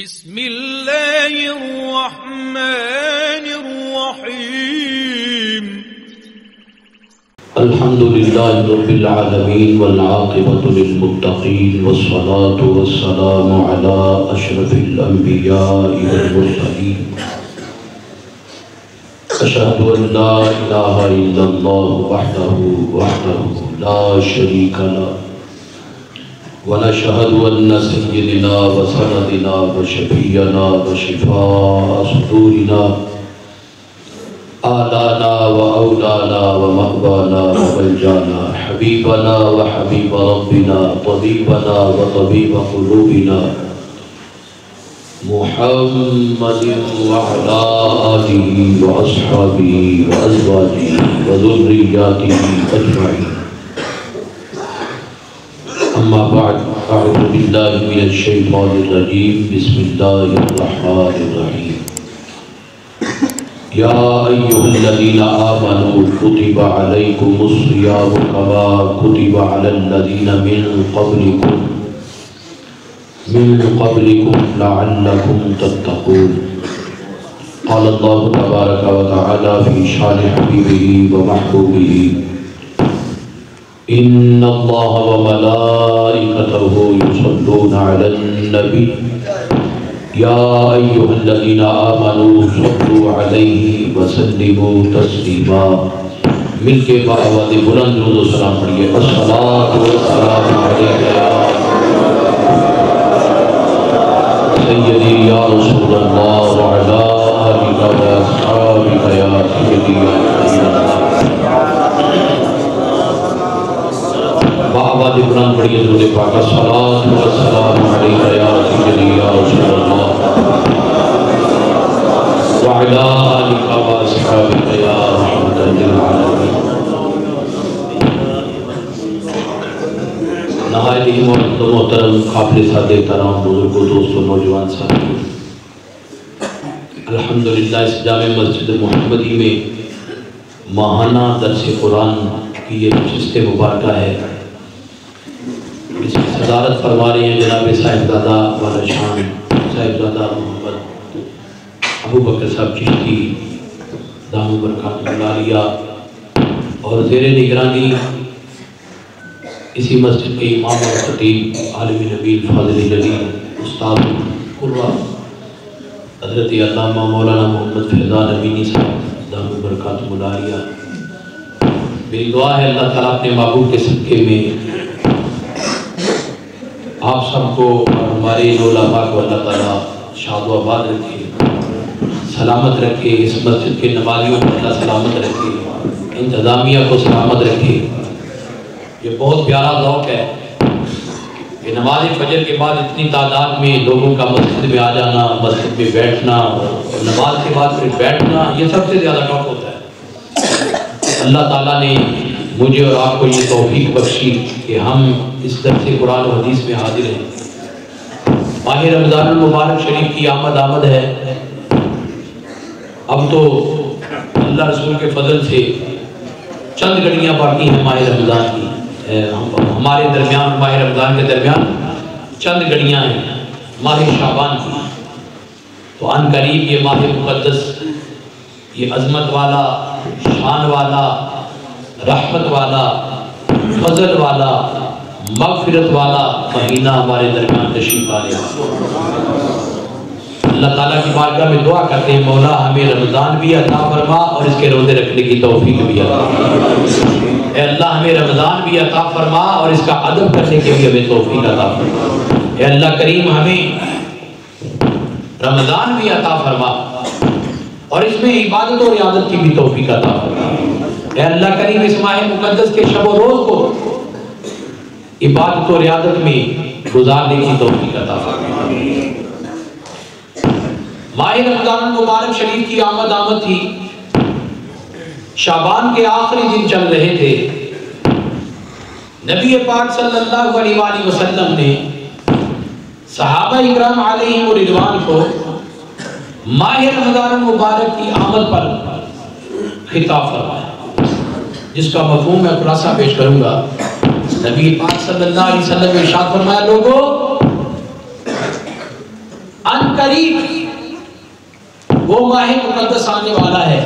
بسم الله الرحمن الرحيم. الحمد لله رب العالمين والعاقبة للمتقين والصلاة والسلام على أشرف الأنبياء والمرسلين. أشهد أن لا إله إلا الله وحده لا شريك له ونشهد أن سيدنا وسندنا وشفيعنا وشفاء صدورنا آلانا وأولانا ومأوانا وملجانا حبيبنا وحبيب ربنا طبيبنا وطبيب قلوبنا محمد وعلى آله وأصحابه وأزواجه وذرياته أجمعين. أما بعد، أعوذ بالله من الشيطان الرجيم. بسم الله الرحمن الرحيم. يا أيها الذين آمنوا كتب عليكم الصيام كما كتب على الذين من قبلكم لعلكم تتقون. قال الله تبارك وتعالى في شان حبيبه ومحبوبه: إن الله وملائكته يصلون على النبي يا أيها الذين آمنوا صلوا عليه وسلموا تسليما. مل کے بآواز بلند درود و سلام پڑھیے: الصلاۃ والسلام علیک یا سیدی یا رسول اللہ وعلی آلک واصحابک یا سیدی یا رسول اللہ. بآواز بلند پڑھیے درود پاک: الصلاۃ والسلام علیک یا سیدی یا رسول اللہ وعلی آلک واصحابک یا رحمۃ للعالمین. نہایت ہی محترم قابل سعادت احترام بزرگوں، دوستوں، نوجوان ساتھی، الحمدللہ اس جامع مسجد محمدی میں ماہانہ درس قرآن کی یہ نشست مبارکہ ہے. اس کی صدارت فرما رہے ہیں جناب صاحبزادہ والا شان صاحبزادہ محمد ابو بکر صاحب چشتی دامو برکاتہ العالیہ، اور زیر نگرانی اسی مسجد کے امام و خطیب عالم نبیل فاضل جلیل استاد قرہ حضرت علامہ مولانا محمد فیضان امینی صاحب دامو برکاتہ العالیہ. میری دعا ہے اللہ تعالیٰ اپنے محبوب کے صدقے میں آپ سب کو اور ہمارے علماء کو اللہ تعالیٰ شاد و آباد رکھے، سلامت رکھے، اس مسجد کے نمازیوں کو اللہ سلامت رکھے، انتظامیہ کو سلامت رکھے. یہ بہت پیارا ذوق ہے کہ نماز فجر کے بعد اتنی تعداد میں لوگوں کا مسجد میں آ جانا، مسجد میں بیٹھنا اور نماز کے بعد پھر بیٹھنا، یہ سب سے زیادہ شوق ہوتا ہے. اللہ تعالیٰ نے مجھے اور آپ کو یہ توفیق بخشی کہ ہم اس درس قرآن و حدیث میں حاضر ہیں. ماہ رمضان المبارک شریف کی آمد ہے. اب تو اللہ رسول کے فضل سے چند گھڑیاں باقی ہیں ماہ رمضان کی. ہمارے درمیان ماہ رمضان کے درمیان چند گھڑیاں ہیں ماہ شعبان کی. تو عن قریب یہ ماہ مقدس، یہ عظمت والا، شان والا، رحمت والا، فضل والا، مغفرت والا مہینہ ہمارے درمیان تشریف آنے والا. اللہ تعالیٰ کی بارگاہ میں دعا کرتے ہیں مولا ہمیں رمضان بھی عطا فرما اور اس کے روزے رکھنے کی توفیق بھی عطا فرما. اے اللہ ہمیں رمضان بھی عطا فرما اور اس کا ادب کرنے کے بھی ہمیں توفیق عطا فرما. اے اللہ کریم ہمیں رمضان بھی عطا فرما اور اس میں عبادت اور عیادت کی بھی توفیق عطا فرما. اے اللہ کریم اس ماہ مقدس کے شب و روز کو عبادت اور عیادت میں گزارنے کی توفیق عطا فرما. ماہ رمضان المبارک شریف کی آمد تھی. شعبان کے آخری دن چل رہے تھے. نبی پاک صلی اللہ علیہ وآلہ وسلم نے صحابہ اکرام علیہم رضوان کو ماہ رمضان المبارک کی آمد پر خطاب فرمایا، جس کا مفہوم میں خلاصہ پیش کروں گا. نبی پاک صلی اللہ علیہ وسلم نے ارشاد فرمایا: لوگوں، قریب وہ ماہ مقدس آنے والا ہے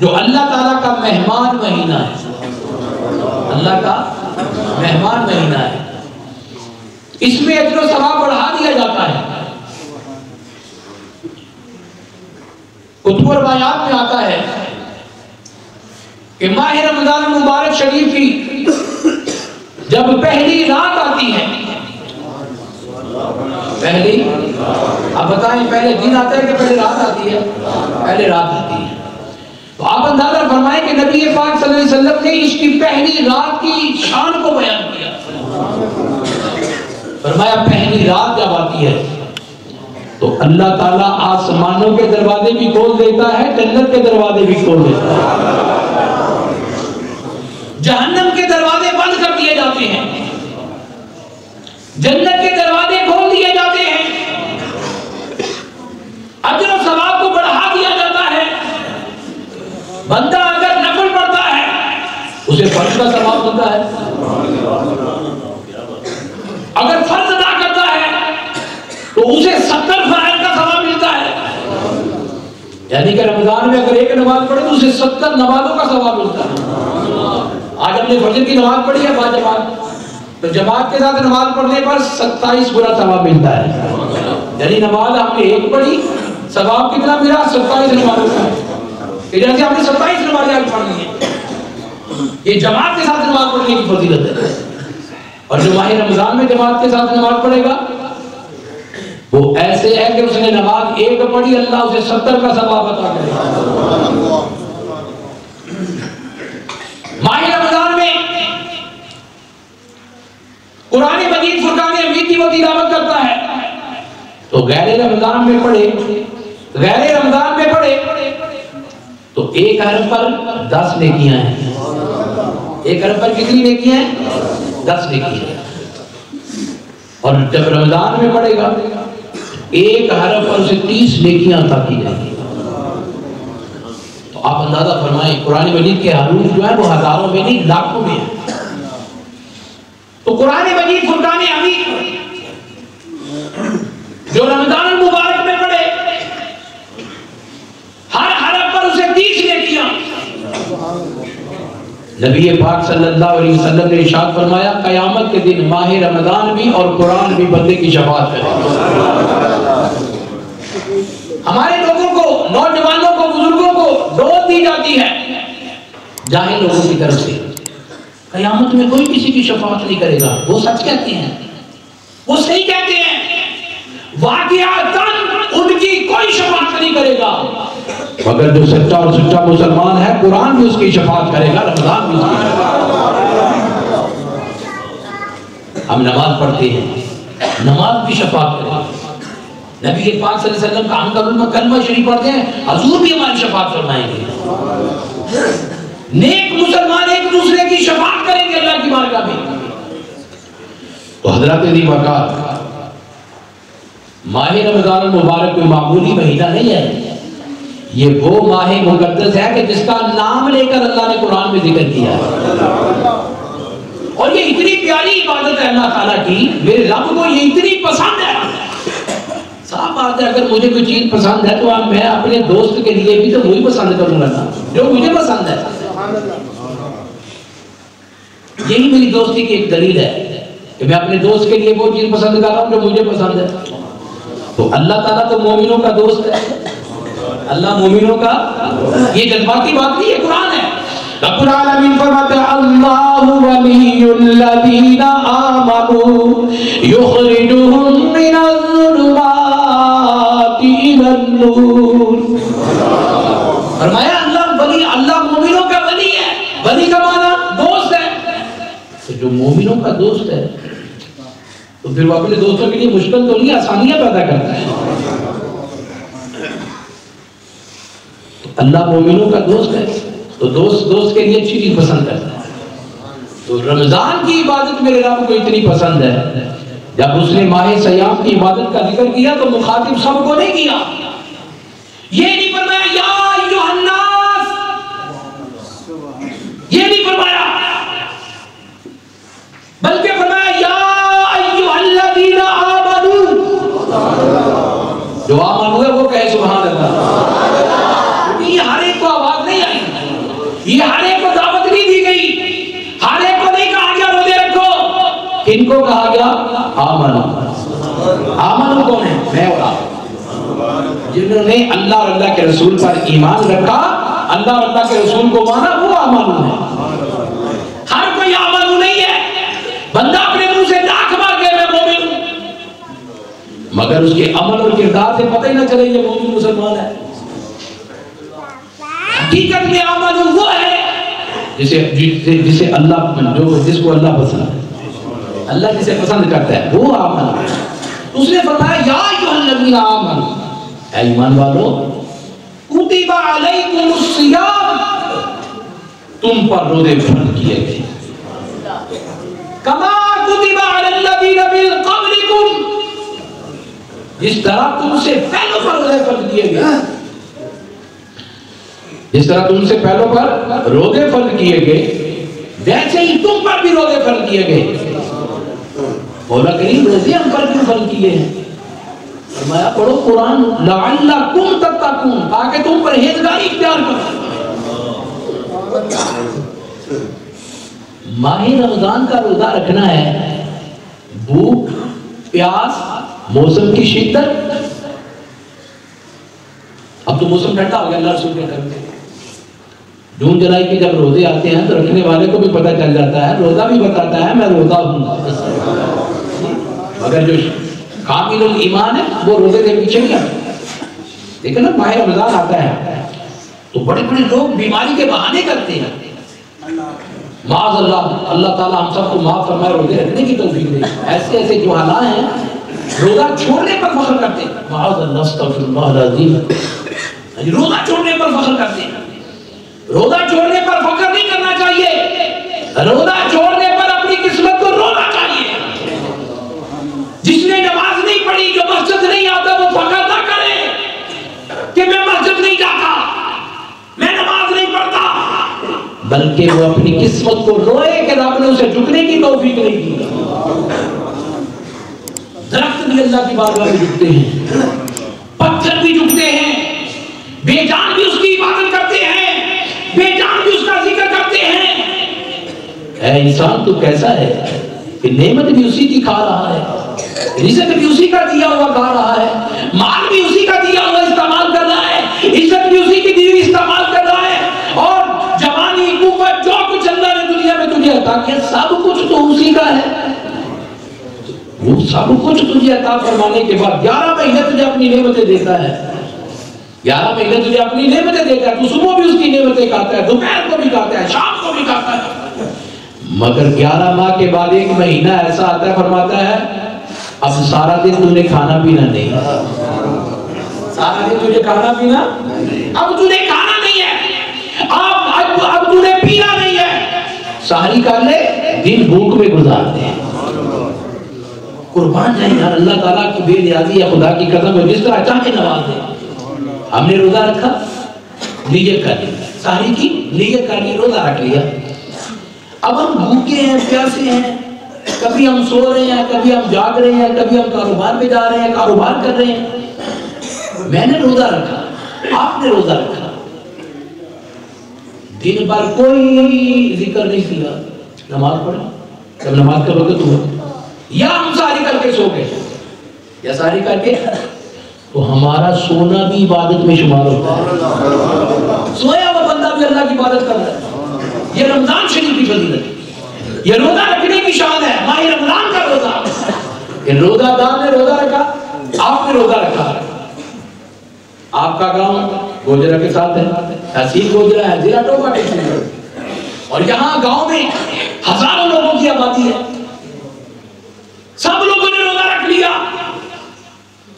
جو اللہ تعالیٰ کا مہمان مہینہ ہے، اللہ کا مہمان مہینہ ہے، اس میں اجر و ثواب بڑھا دیا جاتا ہے۔ کتب و روایات میں آتا ہے کہ ماہ رمضان المبارک شریف کی جب پہلی رات آتی ہے، پہلی آپ بتائیں پہلے دن آتا ہے کہ پہلے رات آتی ہے؟ پہلے رات آتی ہے۔ تو آپ اندازہ فرمائیں کہ نبی پاک صلی اللہ علیہ وسلم نے اس کی پہلی رات کی شان کو بیان کیا، فرمایا پہلی رات جب آتی ہے تو اللہ تعالیٰ آسمانوں کے دروازے بھی کھول دیتا ہے، جنت کے دروازے بھی کھول دیتا ہے، جہنم کے دروازے بند کر دیے جاتے ہیں، جنت کے دروازے کھول دیے جاتے ہیں، اجر و ثواب کو بڑھا دیا جاتا ہے۔ بندہ اگر نفل پڑھتا ہے اسے فرض کا ثواب ملتا ہے، اگر فرض ادا کرتا ہے تو اسے 70 فرائض کا ثواب ملتا ہے، یعنی کہ رمضان میں اگر ایک نماز پڑھے تو اسے 70 نمازوں کا ثواب ملتا ہے۔ آج ہم نے فجر کی نماز پڑھی ہے با جماعت، تو جماعت کے ساتھ نماز پڑھنے پر 27 گنا ثواب ملتا ہے، یعنی نماز ہم نے ایک پڑھی، ثواب کتنا ملا؟ 27 نمازوں کا، کہ جیسے ہم نے 27 نمازیں آج پڑھنی ہیں، یہ جماعت کے ساتھ نماز پڑھنے کی فضیلت ہے۔ اور جو ماہ رمضان میں جماعت کے ساتھ نماز پڑھے گا وہ ایسے ہے کہ اس نے نماز ایک پڑھی، اللہ اسے 70 کا ثواب عطا کرے گا۔ ماہ رمضان میں قرآن مجید فرقان حمید کی وہ تلاوت کرتا ہے تو غیر رمضان میں پڑھے تو ایک حرف پر 10 نیکیاں ہیں، ایک حرف پر کتنی نیکیاں ہیں؟ 10 نیکیاں ہیں۔ اور جب رمضان میں پڑھے گا ایک حرف پر اسے 30 نیکیاں عطا کی جائیں گی۔ تو آپ اندازہ فرمائیں قرآن مجید کے حروف جو ہیں وہ ہزاروں میں نہیں لاکھوں میں ہیں۔ تو قرآن مجید فرقان حمید جو رمضان المبارک میں پڑھے ہر حرف پر اسے 30 نیکیاں۔ نبی پاک صلی اللہ علیہ وسلم نے ارشاد فرمایا قیامت کے دن ماہ رمضان بھی اور قرآن بھی بندے کی شفاعت کرے گا۔ ہمارے لوگوں کو، نوجوانوں کو، بزرگوں کو ڈوز دی جاتی ہے جاہل لوگوں کی طرف سے، قیامت میں کوئی کسی کی شفاعت نہیں کرے گا۔ وہ سچ کہتے ہیں، وہ صحیح کہتے ہیں، واقعاتاً ان کی کوئی شفاعت نہیں کرے گا، مگر جو سچا اور سچا مسلمان ہے قرآن بھی اس کی شفاعت کرے گا، رمضان بھی اس کی شفاعت کرے گا۔ ہم نماز پڑھتے ہیں، نماز بھی شفاعت کرے گا۔ نبی پاک صلی اللہ علیہ وسلم کا ہم کلمہ شریف پڑھتے ہیں، حضور بھی ہماری شفاعت فرمائیں گے۔ نیک مسلمان ایک دوسرے کی شفاعت کریں گے اللہ کی بارگاہ میں۔ تو حضرات ذی وقار، ماہ رمضان المبارک کوئی معمولی مہینہ نہیں ہے، یہ وہ ماہ مقدس ہے کہ جس کا نام لے کر اللہ نے قرآن میں ذکر کیا ہے، اور یہ اتنی پیاری عبادت ہے اللہ تعالیٰ کی، میرے رب کو یہ اتنی پسند ہے۔ صاف بات ہے اگر مجھے کوئی چیز پسند ہے تو میں اپنے دوست کے لیے بھی تو وہی پسند کروں گا جو مجھے پسند ہے۔ یہی میری دوستی کی ایک دلیل ہے کہ میں اپنے دوست کے لیے وہ چیز پسند کر رہا ہوں جو مجھے پسند ہے۔ تو اللہ تعالیٰ تو مومنوں کا دوست ہے، اللہ مومنوں کا، یہ جذباتی بات نہیں، یہ قرآن ہے۔ رب العالمین فرماتے ہیں اللہ ولی الذین آمنوا یخرجهم من الظلمات الی النور۔ فرمایا اللہ ولی، اللہ مومنوں کا ولی ہے، ولی کا معنی دوست ہے، تو جو مومنوں کا دوست ہے تو پھر وہ اپنے دوستوں کے لیے مشکل تو نہیں، آسانیاں پیدا کرتا ہے۔ اللہ مومنوں کا دوست ہے تو دوست کے لیے اچھی چیز پسند کرتا ہے۔ تو رمضان کی عبادت میرے رب کو اتنی پسند ہے، جب اس نے ماہ سیام کی عبادت کا ذکر کیا تو مخاطب سب کو نہیں کیا، یہ نہیں فرمایا یا ایھا الناس، یہ نہیں فرمایا، بلکہ فرمایا یا ایھا کن کو کہا گیا؟ آمنو۔ آمنو کون ہے؟ میں اور آپ، جنہوں نے اللہ اور اللہ کے رسول پر ایمان رکھا، اللہ اور اللہ کے رسول کو مانا، وہ آمنو ہے۔ ہر کوئی آمنو نہیں ہے۔ بندہ اپنے منہ سے لاکھ بار کہے میں مومن ہوں، مگر اس کے عمل اور کردار سے پتہ ہی نہ چلے یہ مومن مسلمان ہے۔ حقیقت میں آمنو وہ ہے جسے اللہ جس کو اللہ پسند ہے، اللہ جسے پسند کرتا ہے وہ آمن۔ اس نے فرمایا یا ایھا الذین آمنوا، اے ایمان والو، کتب علیکم الصیام، تم پر روزے فرض کیے گئے، کما کتب علی الذین من قبلکم، جس طرح تم سے پہلوں پر روزے فرض کیے گئے، جس طرح تم سے پہلوں پر روزے فرض کیے گئے ویسے ہی تم پر بھی روزے فرض کیے گئے۔ مولا کریم روزے ہم پر کیوں فرض کیے ہیں؟ فرمایا پڑھو قرآن، لعلکم تتقون، تاکہ تم پرہیزگاری اختیار کرو۔ ماہ رمضان کا روزہ رکھنا ہے، بھوک پیاس موسم کی شدت، اب تو موسم ٹھنڈا ہو گیا، اللہ رسول کے کرتے جون جولائی کے جب روزے آتے ہیں تو رکھنے والے کو بھی پتہ چل جاتا ہے، روزہ بھی بتاتا ہے میں روزہ ہوں، مگر جو کامل الایمان ہے وہ روزے کے پیچھے نہیں آتا۔ دیکھیں نا ماہ رمضان آتا ہے تو بڑے بڑے لوگ بیماری کے بہانے کرتے ہیں، معاذ اللہ، اللہ تعالیٰ ہم سب کو معاف فرمائے، روزے رکھنے کی توفیق دے۔ ایسے ایسے جو حالات ہیں روزہ چھوڑنے پر فخر کرتے ہیں، معاذ اللہ، استغفر اللہ العظیم، روزہ چھوڑنے پر فخر کرتے ہیں۔ روزہ چھوڑنے پر فخر نہیں کرنا چاہیے، روزہ چھوڑنے پر اپنی قسمت کو رونا چاہیے۔ جس نے نماز نہیں پڑھی، جو مسجد نہیں آتا، وہ فخر نہ کرے کہ میں مسجد نہیں جاتا، میں نماز نہیں پڑھتا، بلکہ وہ اپنی قسمت کو روئے کہ رب نے اسے جھکنے کی توفیق نہیں دی۔ درخت بھی اللہ کی بارگاہ میں جھکتے ہیں، پتھر بھی جھکتے ہیں، بے جان بھی اس کی عبادت کرتے ہیں، بے جان بھی اس کا ذکر کرتے ہیں۔ اے انسان تو کیسا ہے کہ نعمت بھی اسی کی کھا رہا ہے، رزق بھی اسی کا دیا ہوا کھا رہا ہے، مال بھی اسی کا دیا ہوا استعمال کر رہا ہے، عزت بھی اسی کی دی ہوئی استعمال کر رہا ہے، اور جوانی قوت جو کچھ اللہ نے دنیا میں تجھے عطا کیا سب کچھ تو اسی کا ہے۔ وہ سب کچھ تجھے عطا فرمانے کے بعد 11 مہینے تجھے اپنی نعمتیں دیتا ہے، 11 مہینے تجھے اپنی نعمتیں دیتا ہے، تو صبح بھی اس کی نعمتیں کھاتا ہے، دوپہر کو بھی کھاتا ہے، شام کو بھی کھاتا ہے، مگر 11 ماہ کے بعد ایک مہینہ ایسا آتا ہے، فرماتا ہے اب سارا دن تو نے کھانا پینا نہیں، سارا دن تجھے کھانا پینا، اب تجھے کھانا نہیں ہے، اب تجھے پینا نہیں ہے، سحری کر لے، دن بھوک میں گزارتے ہیں۔ قربان جائیں یار، اللہ تعالیٰ کی بے نیازی ہے، خدا کی قسم ہے، جس طرح چاہے نواز دے۔ ہم نے روزہ رکھا، نیت کر لی، سحری کی نیت کر لی، روزہ رکھ لیا، اب ہم بھوکے ہیں، پیاسے ہیں، کبھی ہم سو رہے ہیں، کبھی ہم جاگ رہے ہیں، کبھی ہم کاروبار پہ جا رہے ہیں، کاروبار کر رہے ہیں۔ میں نے روزہ رکھا، آپ نے روزہ رکھا، دن بھر کوئی ذکر نہیں کیا، نماز پڑھا، جب نماز کا وقت ہوا یا ہم سحری کر کے سو گئے، یا سحری کر کے، تو ہمارا سونا بھی عبادت میں شمار ہوتا ہے، سویا ہوا بندہ بھی اللہ کی عبادت کر رہا ہے۔ یہ رمضان شریف کی فضیلت ہے، یہ روزہ رکھنے کی شان ہے، ماہ رمضان کا روزہ۔ یہ روزہ دار نے روزہ رکھا، آپ نے روزہ رکھا، آپ کا گاؤں گوجرہ کے ساتھ ہے، تحصیل گوجرہ ہے، ضلع ٹوپا ٹیکسی ہے، اور یہاں گاؤں میں ہزاروں لوگوں کی آبادی ہے، سب لوگوں نے روزہ رکھ لیا۔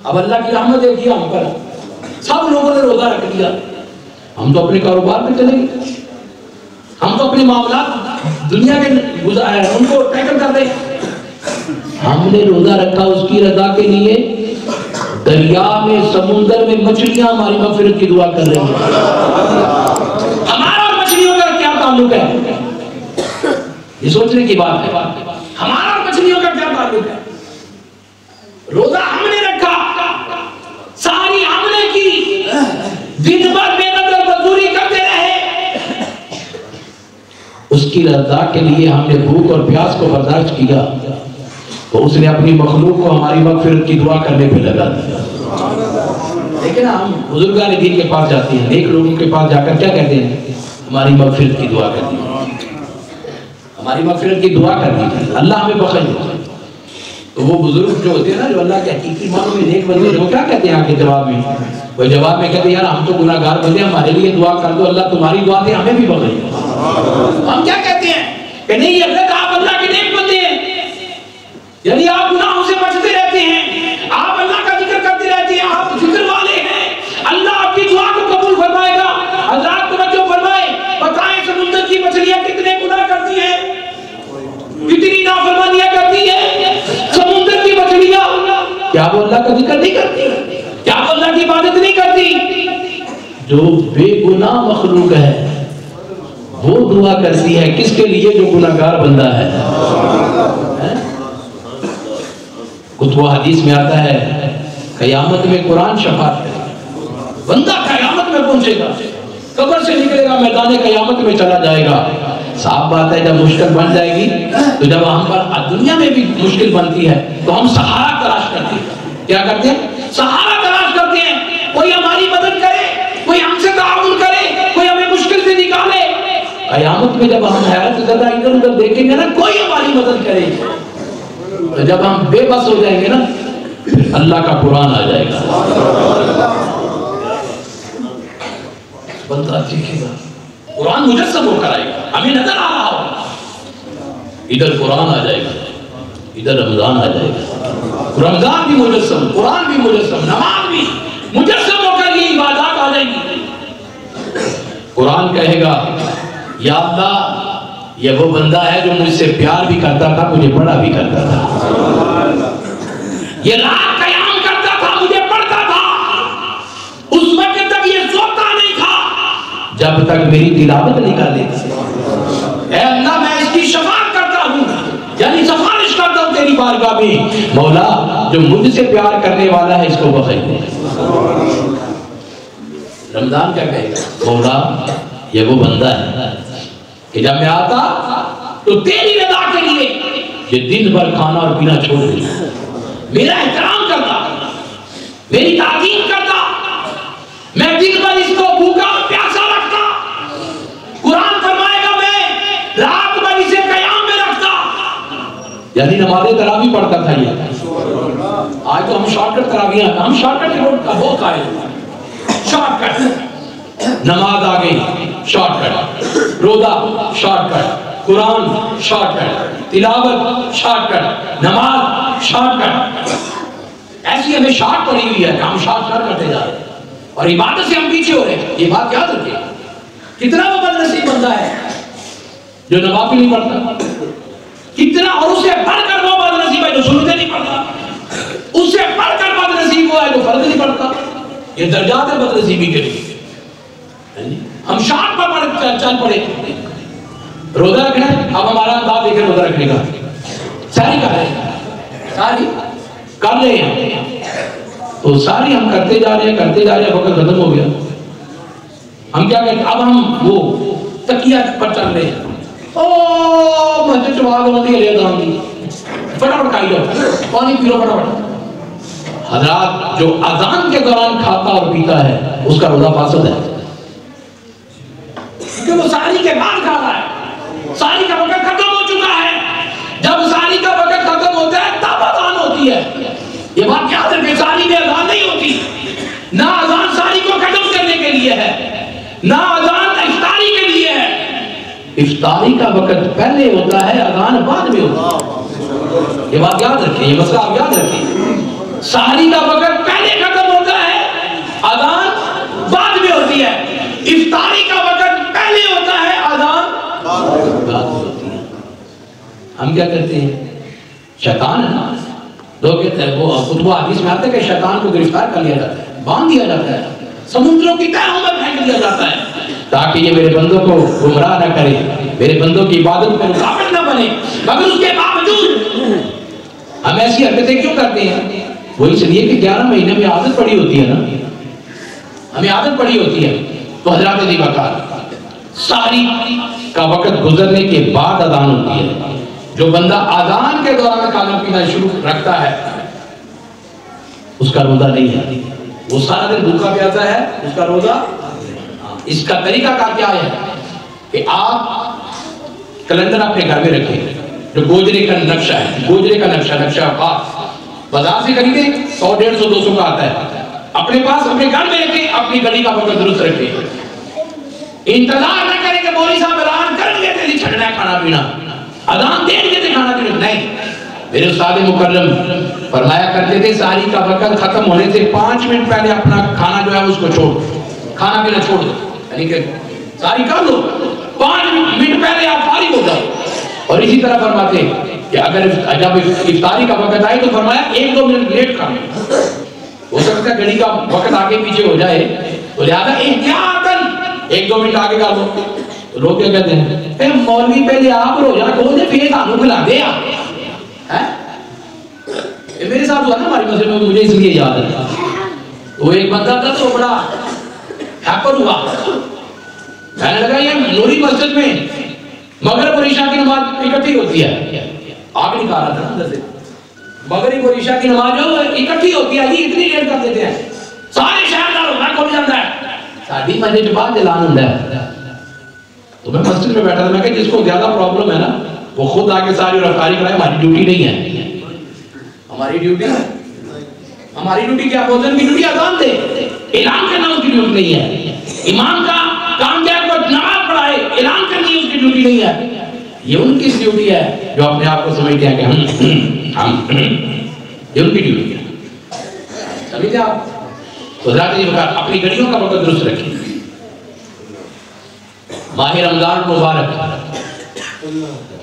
اب اللہ کی رحمت دیکھیے ہم پر، سب لوگوں نے روزہ رکھ لیا، ہم تو اپنے کاروبار پہ چلے گئے، ہم تو اپنے معاملات دنیا کے ان کو ٹیکل کر رہے۔ ہم نے روزہ رکھا اس کی رضا کے لیے، دریا میں سمندر میں مچھلیاں ہماری مغفرت کی دعا کر رہی ہیں۔ ہمارا اور مچھلیوں کا کیا تعلق ہے؟ یہ سوچنے کی بات ہے، ہمارا اور مچھلیوں کا کیا تعلق ہے؟ روزہ ہم نے رکھا، ساری ہم نے کی، دن بھر محنت اور مزدوری کرتے رہے، اس کی رضا کے لیے ہم نے بھوک اور پیاس کو برداشت کیا، تو اس نے اپنی مخلوق کو ہماری مغفرت کی دعا کرنے پہ لگا دیا۔ لیکن ہم بزرگان دین کے پاس جاتے ہیں، نیک لوگوں کے پاس جا کر کیا کہتے ہیں؟ ہماری مغفرت کی دعا کر دیجیے، ہماری مغفرت کی دعا کر دیجیے، اللہ ہمیں بخش دے۔ تو وہ بزرگ جو ہوتے ہیں نا، جو اللہ کے حقیقی معنوں میں نیک بندے، وہ کیا کہتے ہیں آگے جواب میں؟ وہ جواب میں کہتے ہیں یار ہم تو گناہ گار بندے، ہمارے لیے دعا کر دو، اللہ تمہاری دعا سے ہمیں بھی بخش دے۔ ہم کیا کہتے ہیں کہ نہیں حضرت آپ اللہ کے نیک بندے ہیں، یعنی آپ گناہوں سے بچتے رہتے ہیں، آپ اللہ کا ذکر کرتے رہتے ہیں، آپ ذکر والے ہیں، اللہ آپ کی دعا کو قبول فرمائے گا۔ حضرات توجہ فرمائے، بتائیں سمندر کی مچھلیاں کتنے گناہ کرتی ہیں، کتنی نافرمانیاں کرتی ہیں؟ سمندر کی مچھلیاں کیا وہ اللہ کا ذکر نہیں کرتی؟ کیا وہ اللہ کی عبادت نہیں کرتی؟ جو بے گناہ مخلوق ہے وہ دعا کرتی ہے کس کے لیے؟ جو گناہگار بندہ ہے۔ کتب حدیث میں آتا ہے قیامت میں قرآن شفاعت کرے، بندہ قیامت میں پہنچے گا، قبر سے نکلے گا، میدان قیامت میں چلا جائے گا۔ صاحب بات ہے، جب مشکل بن جائے گی تو جب ہم پر دنیا میں بھی مشکل بنتی ہے تو ہم سہارا تلاش کرتے ہیں۔ کیا کرتے ہیں؟ سہارا تلاش کرتے ہیں، کوئی ہماری مدد کرے، کوئی ہم سے تعاون کرے، کوئی ہمیں مشکل سے نکالے۔ قیامت میں جب ہم حیرت زدہ ادھر ادھر دیکھیں گے نا، کوئی ہماری مدد کرے، تو جب ہم بے بس ہو جائیں گے نا، پھر اللہ کا قرآن آ جائے گا، بندہ دیکھے گا، قرآن مجسم ہو کر آئے گا، ہمیں نظر آ رہا ہوگا، ادھر قرآن آ جائے گا، ادھر رمضان آ جائے گا، رمضان بھی مجسم، قرآن بھی مجسم، نماز بھی مجسم ہو کر یہ عبادات آ جائیں گی۔ قرآن کہے گا یا اللہ یہ وہ بندہ ہے جو مجھ سے پیار بھی کرتا تھا، مجھے بڑا بھی کرتا تھا، یہ رات قیام کرتا تھا، مجھے پڑھتا تھا، اس وقت تک یہ سوتا نہیں تھا جب تک میری تلاوت نکال لیتا۔ اے اللہ میں اس کی شفاعت کرتا ہوں، یعنی سفارش کرتا ہوں تیری بارگاہ میں، مولا جو مجھ سے پیار کرنے والا ہے اس کو بخش دے۔ رمضان کیا کہے گا؟ مولا یہ وہ بندہ ہے کہ جب میں آتا تو تیری رضا کے لیے یہ دن بھر کھانا اور پینا چھوڑ دیا، میرا احترام کرتا، میری تعظیم کرتا، میں دن بھر اس کو بھوکا اور پیاسا رکھتا، قرآن فرمائے گا میں رات بھر اسے قیام میں رکھتا، یعنی نماز تراویح پڑھتا تھا۔ یہ آج تو ہم شارٹ کٹ تراویح، ہم شارٹ کٹ روڈ کا بہت قائل ہیں، شارٹ کٹ، نماز آ گئی شارٹ کٹ، روزہ شارٹ کٹ، قرآن شارٹ کٹ، تلاوت شارٹ کٹ، نماز شارٹ کٹ، ایسی ہمیں شارٹ پڑی ہوئی ہے کہ ہم شارٹ کرتے جا رہے ہیں اور عبادت سے ہم پیچھے ہو رہے ہیں۔ یہ بات یاد رکھیں، کتنا وہ بدنصیب بندہ ہے جو نوافل نہیں پڑھتا، کتنا، اور اس سے بڑھ کر وہ بدنصیب ہے جو سنتے نہیں پڑھتا، اس سے بڑھ کر بدنصیب وہ ہے جو فرض نہیں پڑھتا۔ یہ درجات ہے بدنصیبی کے لیے۔ ہم شارٹ پر چل پڑے، روزہ رکھنا ہے، اب ہمارا انداز دیکھیں روزہ رکھنے کا، ساری کر رہے ہیں، ساری کر رہے ہیں، تو ساری ہم کرتے جا رہے ہیں، وقت ختم ہو گیا، ہم کیا کہتے ہیں؟ اب ہم وہ تکیہ پر چل رہے ہیں، او مسجد چواغ ہوتی ہے، لے دام دی فٹافٹ کھائی جاؤ، پانی پی لو فٹافٹ۔ حضرات جو اذان کے دوران کھاتا اور پیتا ہے اس کا روزہ فاسد ہے، کیونکہ وہ ساری کے بعد کھا رہا ہے، ساری کا وقت ختم ہو چکا ہے، جب ساری کا وقت ختم ہوتا ہے تب اذان ہوتی ہے۔ یہ بات یاد رکھیں، ساری میں اذان نہیں ہوتی، نہ اذان ساری کو ختم کرنے کے لیے ہے، نہ اذان افطاری کے لیے ہے، افطاری کا وقت پہلے ہوتا ہے، اذان بعد میں ہوتا ہے۔ یہ بات یاد رکھیں، یہ مسئلہ آپ یاد رکھیں، ساری کا وقت پہلے ختم ہوتا ہے، اذان بعد میں ہوتی ہے، افطاری کا وقت پہلے ہوتا ہے، اذان بعد میں ہوتی ہے۔ ہم کیا کرتے ہیں؟ شیطان ہے نا، لوگ کہتے ہیں، وہ خطبہ حدیث میں آتا ہے کہ شیطان کو گرفتار کر لیا جاتا ہے، باندھ دیا جاتا ہے، سمندروں کی تہہ میں پھینک دیا جاتا ہے تاکہ یہ میرے بندوں کو گمراہ نہ کرے، میرے بندوں کی عبادت میں رکاوٹ نہ بنے، مگر اس کے باوجود ہم ایسی حرکتیں کیوں کرتے ہیں؟ وہ اس لیے کہ 11 مہینے میں عادت پڑی ہوتی ہے نا، ہمیں عادت پڑی ہوتی ہے۔ تو حضرات دی وقار ساری کا وقت گزرنے کے بعد اذان ہوتی ہے، جو بندہ اذان کے دوران کھانا پینا کرنا شروع رکھتا ہے اس کا روزہ نہیں ہے، وہ سارا دن بھوکا پیاسا ہے، اس کا روزہ۔ اس کا طریقہ کار کیا ہے کہ آپ کیلنڈر اپنے گھر میں رکھیں، جو گوجرے کا نقشہ ہے، گوجرے کا نقشہ خاص بازار سے خریدیں، 100 150 200 کا آتا ہے، اپنے پاس اپنے گھر میں رکھیں، اپنی گھڑی کا وقت درست رکھیں، انتظار نہ کریں کہ مولوی صاحب اعلان کریں گے تیری چھڑنا ہے کھانا پینا، اذان دیں گے تیری کھانا پینا نہیں۔ میرے استاد مکرم فرمایا کرتے تھے ساری کا وقت ختم ہونے سے 5 منٹ پہلے اپنا کھانا جو ہے اس کو چھوڑ، کھانا پینا چھوڑ دو، یعنی کہ ساری کر لو، 5 منٹ پہلے آپ فارغ ہو جاؤ۔ اور اسی طرح فرماتے کہ اگر جب افطاری کا وقت آئے تو فرمایا 1-2 منٹ لیٹ کر، ہو سکتا ہے گھڑی کا وقت آگے پیچھے ہو جائے تو لہذا احتیاطاً 1-2 منٹ آگے کر لو۔ لوگ کیا کہتے ہیں اے مولوی پہلے آپ روزہ کھول دے پھر سانو کھلا دے آپ، میرے ساتھ ہوا نا ہماری مسجد میں، مجھے اس لیے یاد ہے، وہ ایک بندہ تھا تو بڑا ہیپر ہوا، کہنے لگا یہ نوری مسجد میں مغرب اور عشاء کی نماز اکٹھی ہوتی ہے، آگ نکال رہا تھا اندر سے، مغرب اور عشاء کی نماز جو اکٹھی ہوتی ہے، یہ اتنی لیٹ کر دیتے ہیں، سارے شہر کا روزہ کھول جاتا ہے، ساڑھی مسجد کے بعد اعلان ہوتا ہے۔ تو میں مسجد میں بیٹھا تھا، میں کہ جس کو زیادہ پرابلم ہے نا وہ خود آ کے ساری رفتاری کرائے، ہماری ڈیوٹی نہیں ہے، ہماری ڈیوٹی کیا بولتے کی ڈیوٹی اذان دے، اعلان کرنا اس کی ڈیوٹی نہیں ہے، امام کا کام کیا ہے کوئی نماز پڑھائے، اعلان کرنی اس کی ڈیوٹی نہیں ہے، یہ ان کی ڈیوٹی ہے جو اپنے آپ کو سمجھتے ہیں کہ یہ ان کی ڈیوٹی ہے، سمجھتے آپ؟ تو ذات یہ بات اپنی گھڑیوں کا وقت درست رکھیں۔ ماہ رمضان مبارک،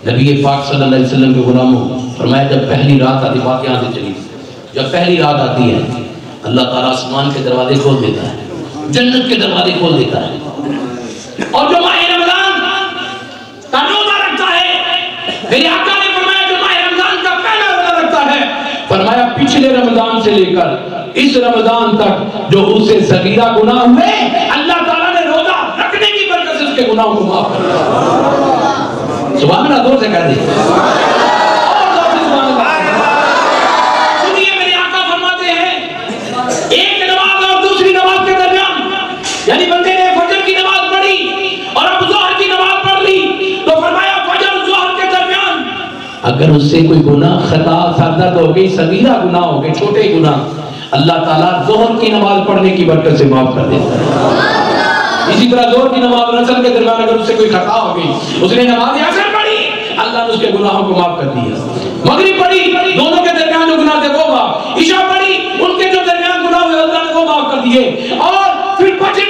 نبی پاک صلی اللہ علیہ وسلم کے غلاموں فرمایا جب پہلی رات آتی، بات یہاں سے چلی، جب پہلی رات آتی ہے اللہ تعالیٰ آسمان کے دروازے کھول دیتا ہے، جنت کے دروازے کھول دیتا ہے، اور جو ماہ رمضان کا روزہ رکھتا ہے، میرے آقا نے فرمایا جو ماہ رمضان کا پہلا روزہ رکھتا ہے، فرمایا پچھلے رمضان سے لے کر اس رمضان تک جو اس سے صغیرہ گناہ ہوئے اللہ تعالیٰ نے روزہ رکھنے کی برکت سے اس کے گناہوں کو معاف کر دیا۔ سبحان اللہ، دور سے کہہ دیں، اور دور سے سبحان اللہ۔ سنیے میرے آقا فرماتے ہیں ایک نماز اور دوسری نماز کے درمیان، یعنی بندے نے فجر کی نماز پڑھی اور اب ظہر کی نماز پڑھ لی تو فرمایا فجر ظہر کے درمیان اگر اس سے کوئی گناہ خطا سردرد ہو گئی، صغیرہ گناہ ہو گئے، چھوٹے گناہ، اللہ تعالیٰ ظہر کی نماز پڑھنے کی برکت سے معاف کر دیتا ہے۔ اسی طرح ظہر کی نماز اور عصر کے درمیان اگر اس سے کوئی خطا ہو گئی، اس نے نماز عصر پڑھی، اللہ نے اس کے گناہوں کو معاف کر دیا۔ مغرب پڑھی، دونوں کے درمیان جو گناہ تھے وہ معاف، عشاء پڑھی، ان کے جو درمیان گناہ ہوئے اللہ نے وہ معاف کر دیے، اور پھر فجر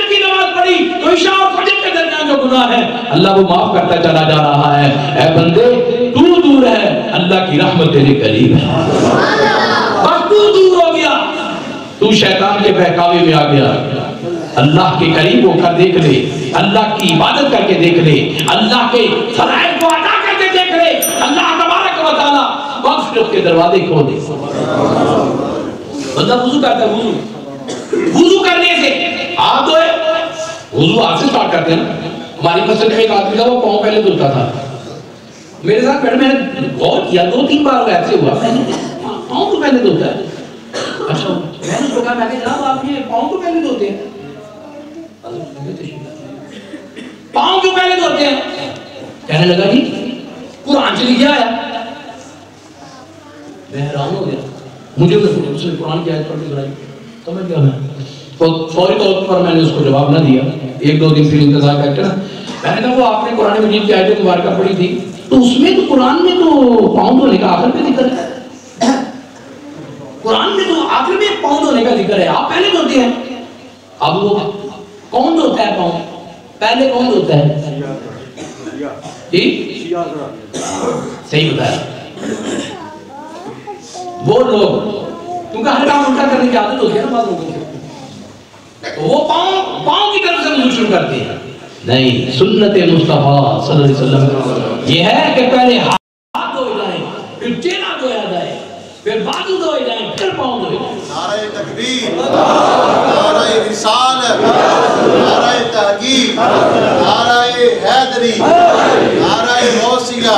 کی نماز پڑھی تو عشاء اور فجر کے درمیان جو گناہ ہے اللہ وہ معاف کرتا چلا جا رہا ہے۔ اے بندے تو دور ہے، اللہ کی رحمت تیرے قریب ہے، بس تو دور ہو گیا، تو شیطان کے بہکاوے میں آ گیا، اللہ کے قریب ہو کر دیکھ لے، اللہ کی عبادت کر کے دیکھ لے، اللہ کے فرائض کو ادا کر کے دیکھ لے، اللہ تبارک و تعالیٰ مغفرت کے دروازے کھول دے۔ بندہ وضو کرتا ہے، وضو کرنے سے آپ دھوئے، وضو ہاتھ سے سٹارٹ کرتے ہیں نا۔ ہماری مسجد میں ایک آدمی تھا وہ پاؤں پہلے دھوتا تھا، میرے ساتھ بیٹھ میں نے غور کیا 2-3 بار ایسے ہوا، میں نے پاؤں تو پہلے دھوتا ہے، اچھا میں نے اس کو کہا میں نے جناب آپ یہ پاؤں تو پہلے دھوتے ہیں، پاؤں کیوں پہلے دھوتے ہیں؟ کہنے لگا جی قرآن سے لکھا ہے۔ میں حیران ہو گیا، مجھے اس نے قرآن کی آیت پڑھ کے سنائی، سمجھ گیا میں، تو فوری طور پر میں نے اس کو جواب نہ دیا، 1-2 دن پھر انتظار کر کے نا میں نے کہا وہ آپ نے قرآن مجید کی آیت مبارکہ پڑھی تھی تو اس میں تو قرآن میں تو پاؤں دھونے کا آخر پہ ذکر ہے، قرآن میں تو آخر میں پاؤں دھونے کا ذکر ہے، آپ پہلے دھوتے ہیں۔ اب وہ کون دھوتا ہے پاؤں؟ پہلے کون دھوتا ہے؟ جی صحیح بتایا، وہ لوگ کیونکہ ہر کام الٹا کرنے کی عادت ہوتی ہے نا بعض لوگوں کو، تو وہ پاؤں کی طرف سے وضو شروع کرتے ہیں۔ نہیں، سنت مصطفیٰ صلی اللہ علیہ وسلم یہ ہے کہ پہلے ہاتھ دھوئے جائیں، پھر چہرہ دھویا جائے، پھر بازو دھوئے جائیں، پھر پاؤں دھوئے جائیں۔ نعرہ تکبیر، نعرہ رسالت، نعرہ تحقیق، نعرہ حیدری، نعرہ موسیقہ،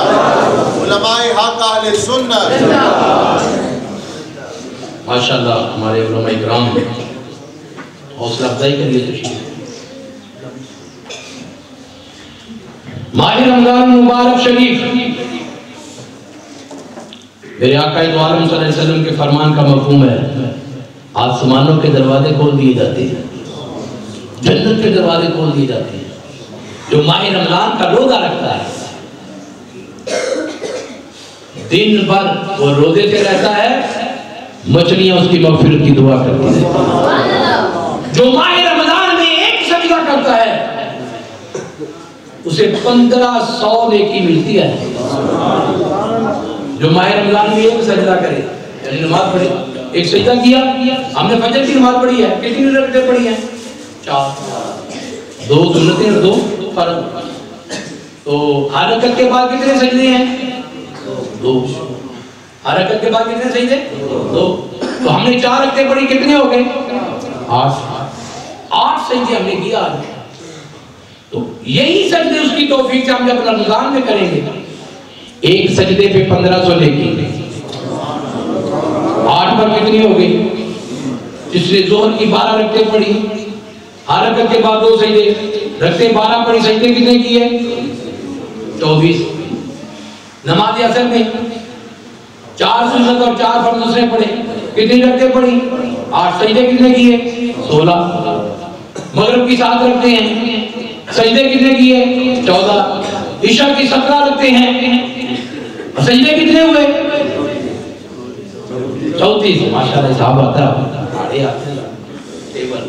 علماء حق اہل اہل سنت. ماشاءاللہ ہمارے علماء اکرام حوصلہ افزائی کریے تشریف. ماہ رمضان مبارک شریف میرے آقا دو عالم صلی اللہ علیہ وسلم کے فرمان کا مفہوم ہے. آسمانوں کے دروازے کھول دیے جاتے ہیں, جنت کے دروازے کھول دیے جاتے ہیں. جو ماہ رمضان کا روزہ رکھتا ہے دن بھر وہ روزے سے رہتا ہے, مچھلیاں اس کی مغفرت کی دعا کرتی ہیں. جو ماہ رمضان میں ایک سجدہ کرتا ہے اسے 1500 نیکی ملتی ہے. جو ماہ رمضان میں ایک سجدہ کرے, یعنی نماز پڑھی, ایک سجدہ کیا, ہم نے فجر کی نماز پڑھی ہے, کتنی رکعتیں پڑھی ہیں؟ 4, 2 سنتیں اور 2 فرض. تو ہر رکعت کے بعد کتنے سجدے ہیں؟ 2. ہر رکعت کے بعد کتنے سجدے؟ 2. تو ہم نے 4 رکعتیں پڑھی, کتنے ہو گئے؟ 8 سجدے ہم نے کیا آج. تو یہی سجدے اس کی توفیق سے ہم جب رمضان میں کریں گے, ایک سجدے پہ 1500 نیکی. 8 پر کتنی ہو گئی؟ جس نے ظہر کی 12 رکعتیں پڑھی, ہر رکعت کے بعد 2 سجدے, رکعتیں 12 پڑھی, سجدے کتنے کیے؟ 24. نماز عصر میں 4 سنت اور 4 فرض نے پڑھے, کتنی رکعتیں پڑھی؟ 8, سجدے کتنے کیے؟ 16. مغرب کی 7 رکعتیں ہیں, سجدے کتنے کیے؟ 14. عشاء کی 17 رکعتیں ہیں, سجدے کتنے ہوئے؟ 34. ماشاءاللہ صاحب آتا ہے ٹیبل.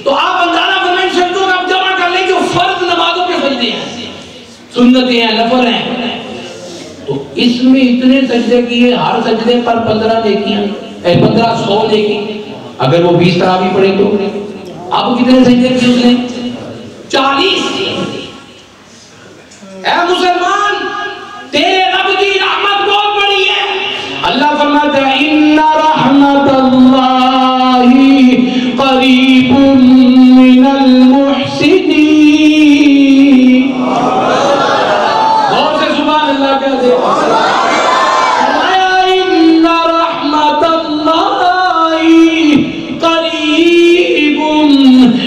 تو آپ اندازہ فرمائیں سجدوں کا جمع کر لیں جو فرض نمازوں کے سجدے ہیں, سنتیں ہیں, نفل ہیں. تو اس میں اتنے سجدے کیے, ہر سجدے پر 15 نیکیاں, 1500 نیکی. اگر وہ 20 تراویح پڑھے تو اب کتنے سجدے کیے اس نے؟ 40. اے مسلمان, تیرے رب کی رحمت بہت بڑی ہے. اللہ فرماتا ہے ان رحمت اللہ قریب من المحسنین. غور سے سبحان اللہ کہتے ہیں. ان رحمت اللہ قریب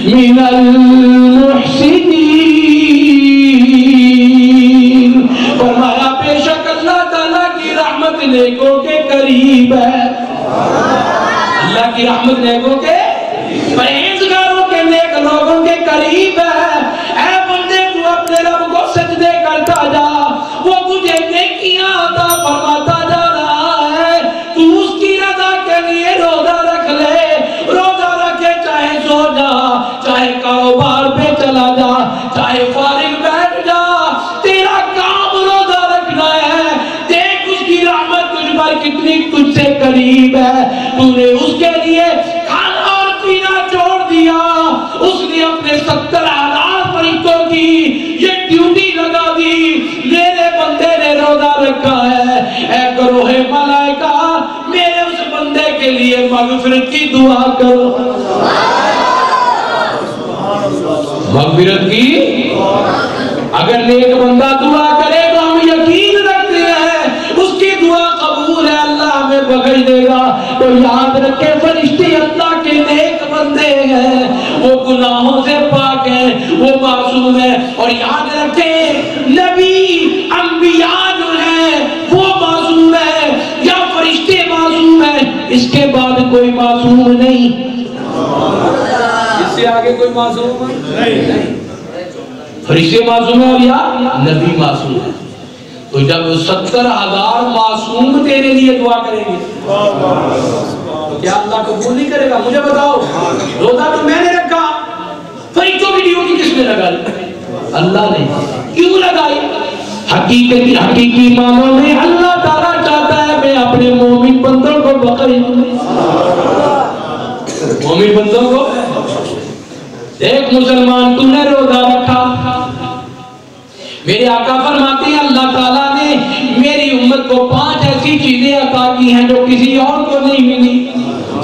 من المحسنین. فرمایا بے شک اللہ تعالیٰ کی رحمت نیکوں کے قریب ہے. اللہ کی رحمت نیکوں کے, پرہیزگاروں کے, نیک لوگوں کے قریب ہے. اے بندے تو اپنے رب کو سجدے کرتا جا, وہ تجھے نیکیاں عطا فرماتا جا رہا ہے. تو اس کی رضا کے لیے روزہ رکھ لے, روزہ رکھے چاہے سو جا, چاہے کاروبار پہ چلا جا, چاہے فارغ بیٹھ جا, تیرا کام روزہ رکھنا ہے. دیکھ اس کی رحمت تجھ پر کتنی تجھ سے قریب ہے. تو نے اس کے لیے کھانا اور پینا چھوڑ دیا, اس نے اپنے 70,000 فرشتوں کی یہ ڈیوٹی لگا دی, میرے بندے نے روزہ رکھا ہے, اے گروہ ملائکہ میرے اس بندے کے لیے مغفرت کی دعا کرو. مغفرت کی اگر نیک بندہ دعا کرے تو ہم یقین رکھتے ہیں اس کی دعا قبول ہے, اللہ ہمیں بخش دے گا. تو یاد رکھے فرشتے اللہ کے نیک بندے ہیں, وہ گناہوں سے پاک ہیں, وہ معصوم ہیں. اور یاد رکھے نبی انبیاء جو ہیں وہ معصوم ہیں یا فرشتے معصوم ہیں, اس کے بعد کوئی معصوم نہیں. اس سے آگے کوئی معصوم نہیں. فرشتے معصوم ہیں اور یا نبی معصوم ہے. تو جب 70,000 معصوم تیرے لیے دعا کریں گے تو کیا اللہ قبول نہیں کرے گا؟ مجھے بتاؤ, روزہ تو میں نے رکھا, فرشتوں کی ڈیوٹی کس نے لگائی؟ اللہ نے. کیوں لگائی؟ حقیقی معنوں میں اللہ تعالیٰ چاہتا ہے میں اپنے مومن بندوں کو بخش دوں. مومن بندوں کو دیکھ مسلمان, تو نے روزہ رکھا, میرے آقا فرماتے ہیں اللہ تعالیٰ نے میری امت کو 5 ایسی چیزیں عطا کی ہیں جو کسی اور کو نہیں ملی.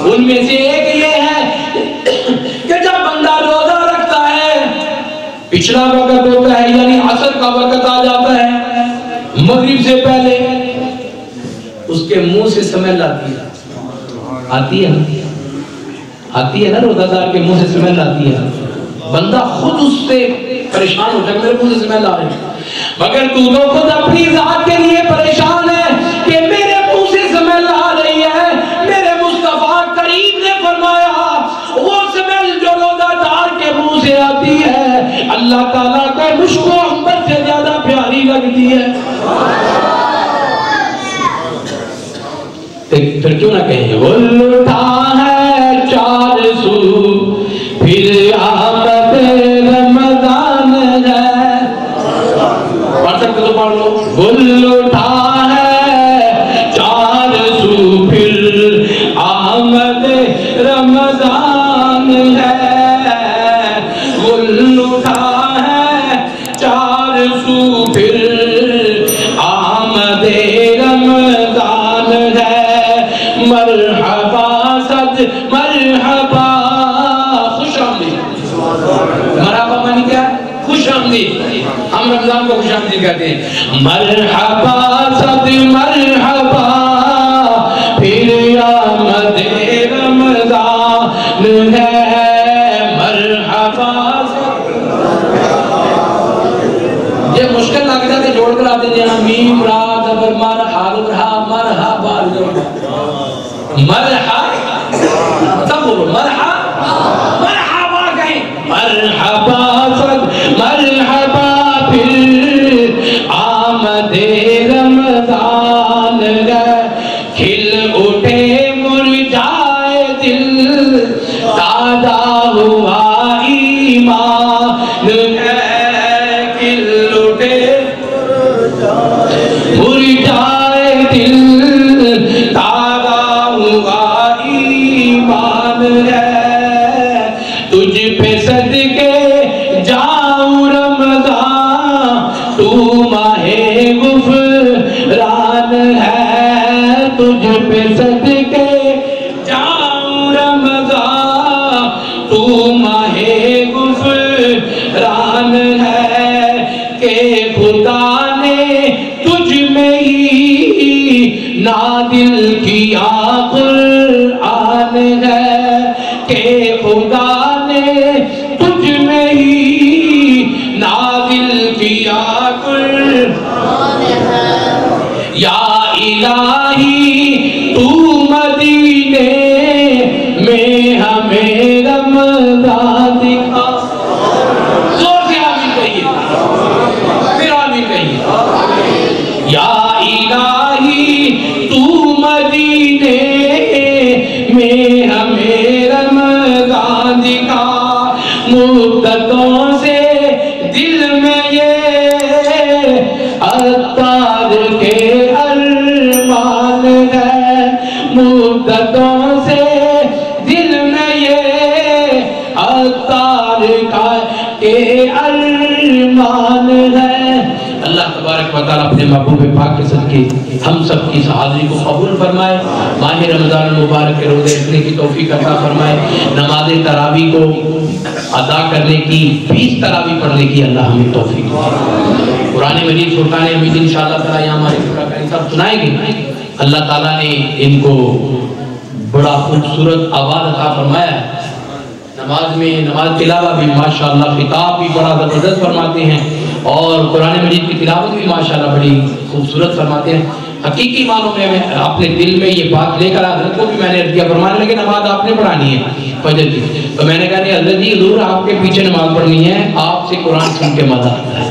ان میں سے ایک یہ ہے کہ جب بندہ روزہ رکھتا ہے, پچھلا وقت ہوتا ہے یعنی عصر کا وقت آ جاتا ہے, مغرب سے پہلے اس کے منہ سے سمیل آتی ہے، آتی ہے نا، روزہ دار کے منہ سے سمیل آتی ہے، بندہ خود اس سے پریشان ہوتا ہے، میرے منہ سے سمیل آ رہی ہے، مگر تو خود اپنی ذات کے لیے پریشان ہے کہ میرے منہ سے سمیل آ رہی ہے۔ میرے مصطفیٰ کریم نے فرمایا وہ سمیل جو روزہ دار کے منہ سے آتی ہے اللہ تعالیٰ کا مشک و عنبر سے زیادہ پیاری لگتی ہے۔ پھر کیوں نہ کہیں گل اٹھا ہے چار سو پھر آمد رمضان ہے، پڑھ سکتے تو پڑھ لو، گل اٹھا ہے چار سو پھر آمد رمضان ہے، گل اٹھا ہے چار سو پھر آمد رمضان ہے، مرحبا صد مرحبا، خوش آمدید، مرحبا معنی کیا ہے؟ خوش آمدید، ہم رمضان کو خوش آمدید کہتے ہیں، مرحبا صد مرحبا پھر آمد رمضان ہے، مرحبا صد، یہ مشکل لگ جاتے جوڑ کر آتے ہیں، میم را زبر مر حال رہا مرحبا مرحبا، سب بولو مرحبا، مرحبا کہیں، مرحبا صد مرحبا پھر آمد رمضان ہے، کھل اٹھے مرجھائے دل تازہ ہوا ایمان ہے، کھل اٹھے مرجھائے دل تازہ ہوا ایمان ہے، تجھ پہ صدقے جاؤں رمضان تو ماہ غفران ہے، تجھ پہ صدقے جاؤں رمضان تو ماہ غفران ہے، کہ خدا نے تجھ میں ہی نازل کیا قرآن ہے، کہ خدا نے تجھ میں ہی نازل کیا قرآن ہے، یا الہی تو مدینے میں ہمیں رمضان دکھا، زور سے آمین کہیے، پھر آمین کہیے، یا الہی تو مدینے میں ہمیں رمضان دکھا، مدتوں سے دل میں یہ عطار کے ارمان ہے، مدتوں سے دل میں یہ عطار کے ارمان ہے۔ اللہ تبارک و تعالیٰ اپنے محبوب پاک کے صدقے ہم سب کی اس حاضری کو قبول فرمائے، ماہ رمضان المبارک کے روزے رکھنے کی توفیق عطا فرمائے، نماز تراویح کو ادا کرنے کی 20 تراویح پڑھنے کی اللہ ہمیں توفیق دے۔ قرآن مجید فرقان حمید انشاءاللہ تعالیٰ یہاں ہمارے قاری صاحب سنائیں گے، اللہ تعالیٰ نے ان کو بڑا خوبصورت آواز عطا فرمایا ہے، نماز میں نماز تلاوہ بھی ماشاءاللہ خطاب بھی بڑا زبردست فرماتے ہیں، اور قرآن مجید کی تلاوت بھی ماشاءاللہ بڑی خوبصورت فرماتے ہیں۔ حقیقی معنوں میں اپنے دل میں یہ بات لے کر حضرت کو بھی میں نے کیا، فرمانے لگے نماز آپ نے پڑھانی ہے فجر کی، تو میں نے کہا نہیں حضرت جی ضرور آپ کے پیچھے نماز پڑھنی ہے، آپ سے قرآن سن کے مزہ آتا ہے۔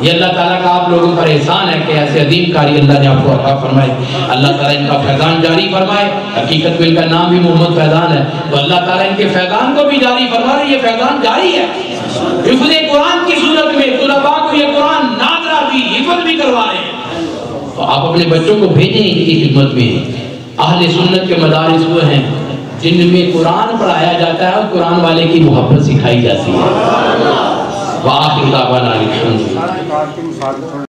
یہ اللہ تعالیٰ کا آپ لوگوں پر احسان ہے کہ ایسے عظیم کاری اللہ نے آپ کو عطا فرمائے، اللہ تعالیٰ ان کا فیضان جاری فرمائے، حقیقت میں ان کا نام بھی محمد فیضان ہے، تو اللہ تعالیٰ ان کے فیضان کو بھی جاری فرمائے، یہ فیضان جاری ہے، حفظ قرآن کی صورت میں طلباء کو یہ قرآن ناظرہ بھی حفظ بھی کروا رہے ہیں، تو آپ اپنے بچوں کو بھیجیں ان کی خدمت میں۔ اہل سنت کے مدارس وہ ہیں جن میں قرآن پڑھایا جاتا ہے اور قرآن والے کی محبت سکھائی جاتی ہے۔ وآخر دعوانا الحمدللہ۔